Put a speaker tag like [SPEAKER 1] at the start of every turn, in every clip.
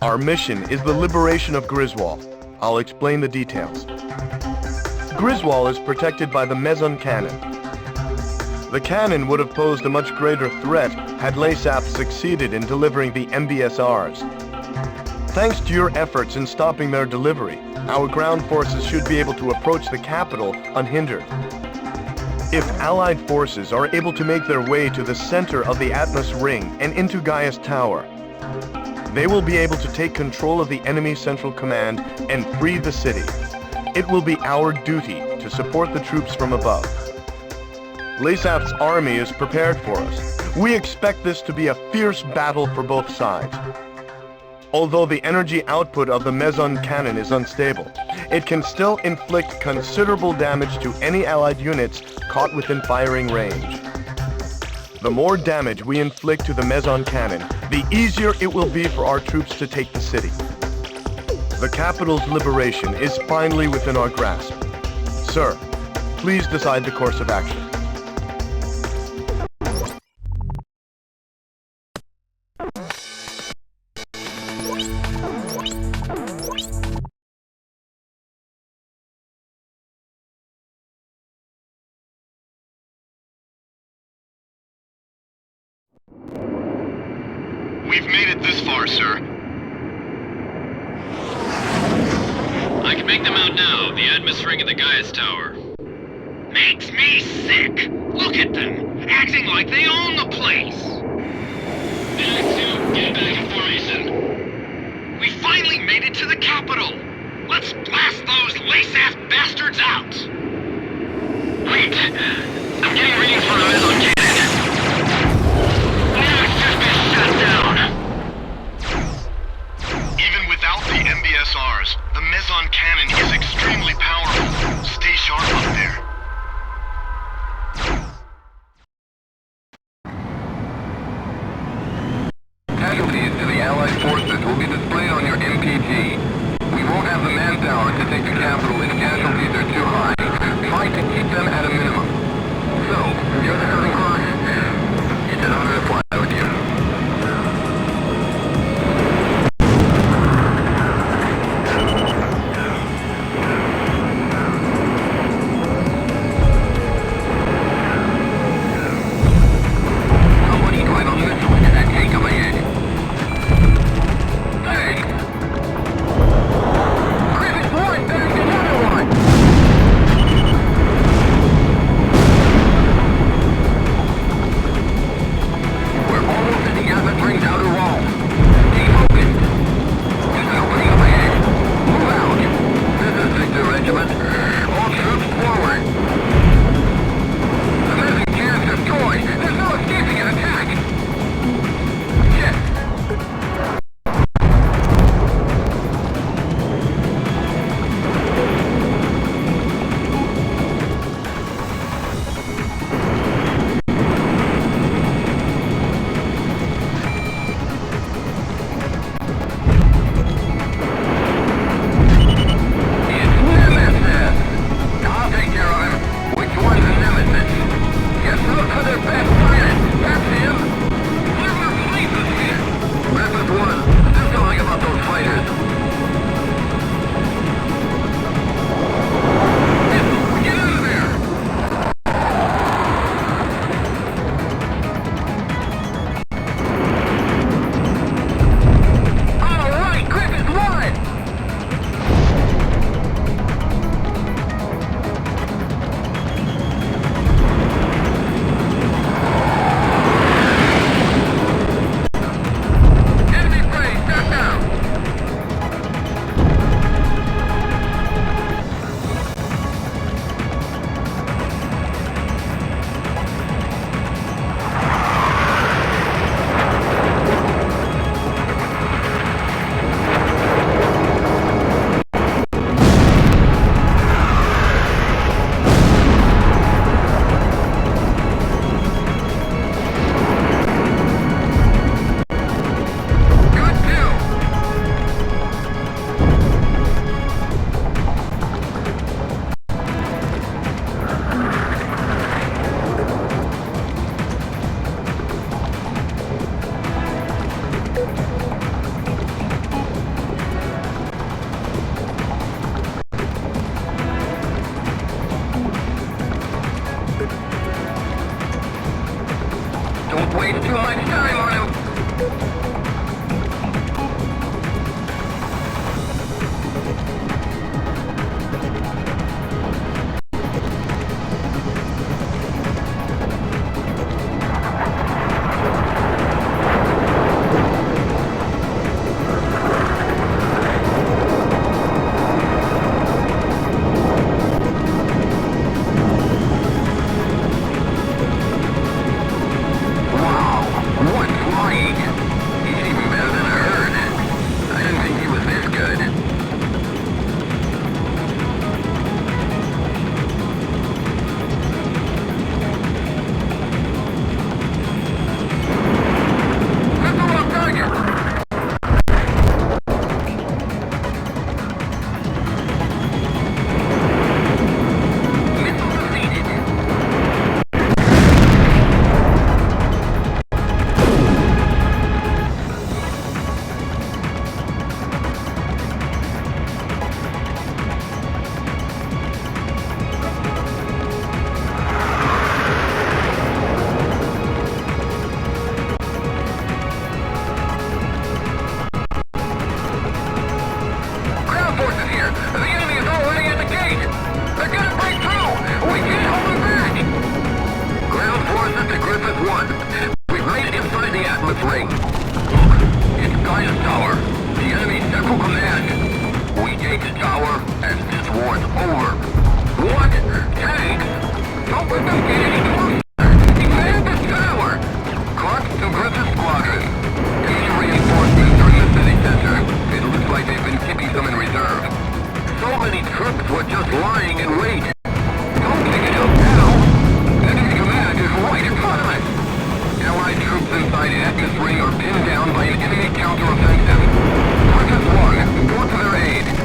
[SPEAKER 1] Our mission is the liberation of Griswold. I'll explain the details. Griswold is protected by the meson cannon. The cannon would have posed a much greater threat had LASAP succeeded in delivering the MBSRs. Thanks to your efforts in stopping their delivery, our ground forces should be able to approach the capital unhindered. If Allied forces are able to make their way to the center of the Atmos Ring and into Gaiuss Tower, they will be able to take control of the enemy central command and free the city. It will be our duty to support the troops from above. LASAP's army is prepared for us. We expect this to be a fierce battle for both sides. Although the energy output of the meson cannon is unstable, it can still inflict considerable damage to any Allied units caught within firing range. The more damage we inflict to the meson cannon, the easier it will be for our troops to take the city. The capital's liberation is finally within our grasp. Sir, please decide the course of action.
[SPEAKER 2] We've made it this far, sir.
[SPEAKER 3] I can make them out now. The Atmos Ring and the Gaiuss Tower.
[SPEAKER 2] Makes me sick. Look at them, acting like they own the place.
[SPEAKER 3] f-2, get back in formation.
[SPEAKER 2] We finally made it to the capital. Let's blast those lace-ass bastards out.
[SPEAKER 3] Wait, I'm getting readings from the meson cannon. It's just been shut down.
[SPEAKER 2] Even without the MBSRs, the meson cannon is extremely powerful. Stay sharp up there.
[SPEAKER 4] Casualties to the Allied forces will be displayed on your MPG. We won't have the manpower to take the capital if casualties are too high. Try to keep them at a minimum. So, you're the Southern Cross. It's an honor to fly with you. Somebody drive a missile into that tank on my head. Thanks. Crisis 1, there's another one! too much time on him. Ring. Look, it's Gaiuss Tower. The enemy's central command. We take the tower, and this war's over. What? Tanks? Don't let them get any closer. Command the tower! Clark to Griffith Squadron. Any reinforcements are in the city center. It looks like they've been keeping some in reserve. So many troops were just lying in wait. Don't pick it up now. Enemy command is right in front of us. Allied troops inside Agnes Ring are pinned down by an enemy counteroffensive. Griffith 1, go to their aid.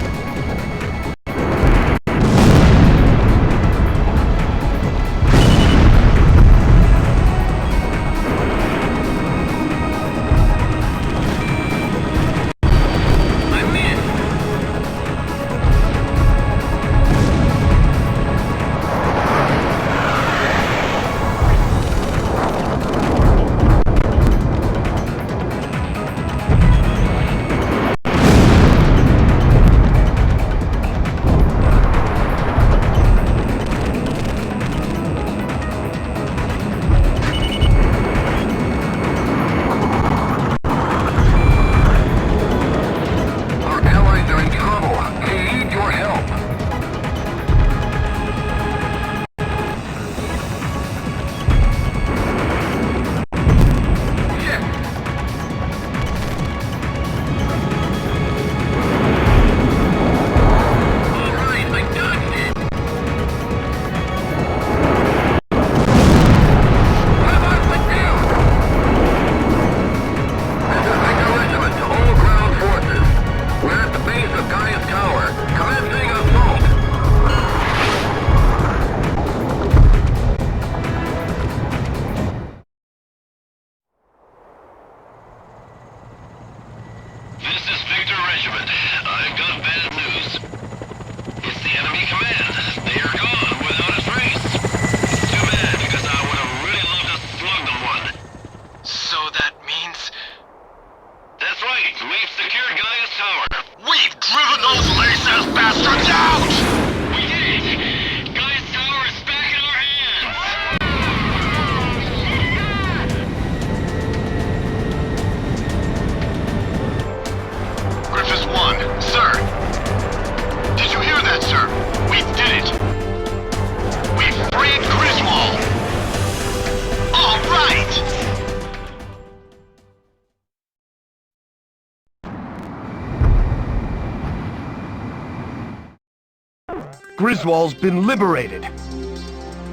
[SPEAKER 1] Griswold's been liberated.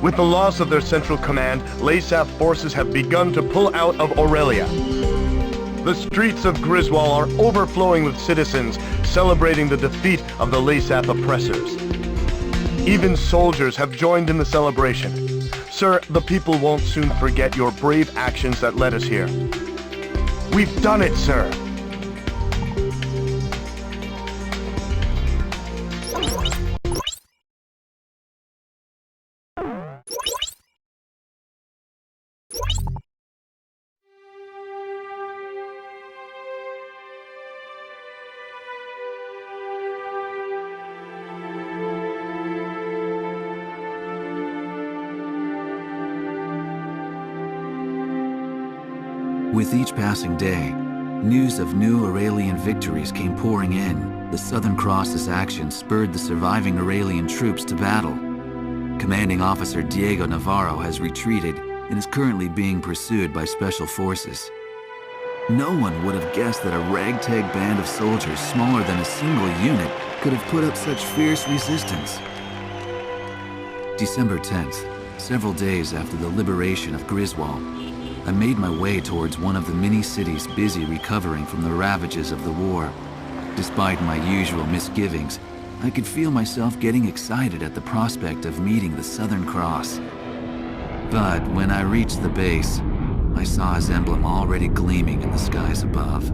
[SPEAKER 1] With the loss of their central command, Laysaf forces have begun to pull out of Aurelia. The streets of Griswold are overflowing with citizens celebrating the defeat of the Laysaf oppressors. Even soldiers have joined in the celebration. Sir, the people won't soon forget your brave actions that led us here. We've done it, sir.
[SPEAKER 5] With each passing day, news of new Aurelian victories came pouring in. The Southern Cross's action spurred the surviving Aurelian troops to battle. Commanding Officer Diego Navarro has retreated and is currently being pursued by Special Forces. No one would have guessed that a ragtag band of soldiers smaller than a single unit could have put up such fierce resistance. December 10th, several days after the liberation of Griswold, I made my way towards one of the many cities busy recovering from the ravages of the war. Despite my usual misgivings, I could feel myself getting excited at the prospect of meeting the Southern Cross. But when I reached the base, I saw his emblem already gleaming in the skies above.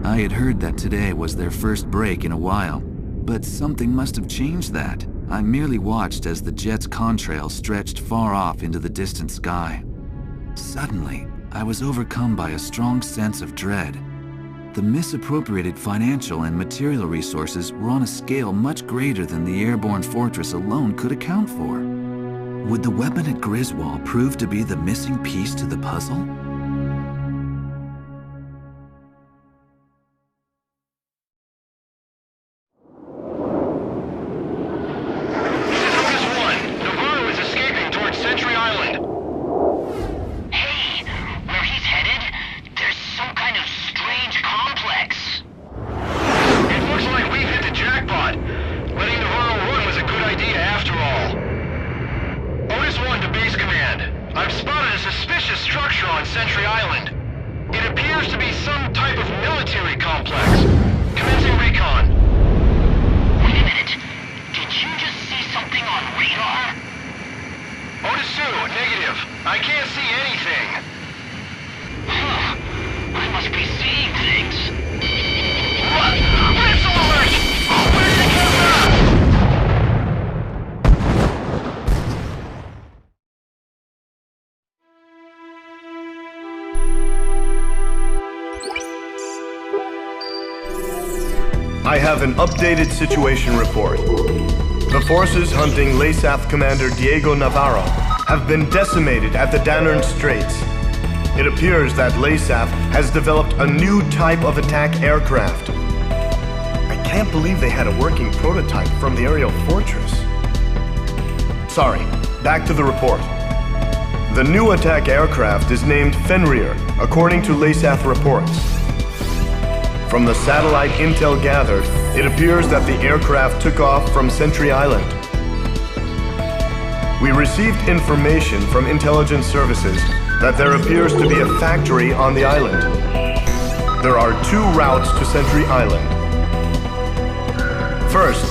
[SPEAKER 5] I had heard that today was their first break in a while, but something must have changed that. I merely watched as the jet's contrail stretched far off into the distant sky. Suddenly, I was overcome by a strong sense of dread. The misappropriated financial and material resources were on a scale much greater than the airborne fortress alone could account for. Would the weapon at Griswold prove to be the missing piece to the puzzle?
[SPEAKER 1] I have an updated situation report. The forces hunting LASAF Commander Diego Navarro have been decimated at the Danern Straits. It appears that LASAF has developed a new type of attack aircraft. I can't believe they had a working prototype from the aerial fortress. Sorry, back to the report. The new attack aircraft is named Fenrir, according to LASAF reports. From the satellite intel gathered, it appears that the aircraft took off from Sentry Island. We received information from intelligence services that there appears to be a factory on the island. There are 2 routes to Sentry Island. First,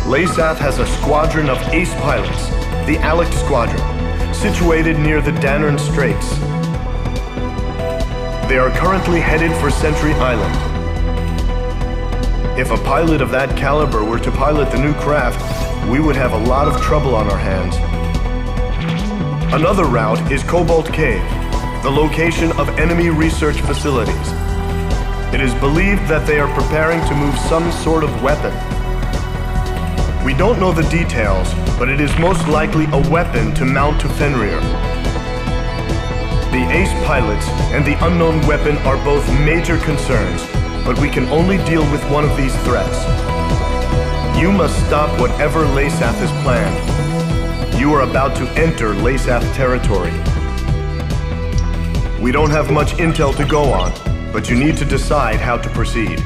[SPEAKER 1] LASAF has a squadron of ace pilots, the Alex Squadron, situated near the Danern Straits. They are currently headed for Sentry Island. If a pilot of that caliber were to pilot the new craft, we would have a lot of trouble on our hands. Another route is Cobalt Cave, the location of enemy research facilities. It is believed that they are preparing to move some sort of weapon. We don't know the details, but it is most likely a weapon to mount to Fenrir. The ace pilots and the unknown weapon are both major concerns, but we can only deal with one of these threats. You must stop whatever LASAF has planned. You are about to enter LASAF territory. We don't have much intel to go on, but you need to decide how to proceed.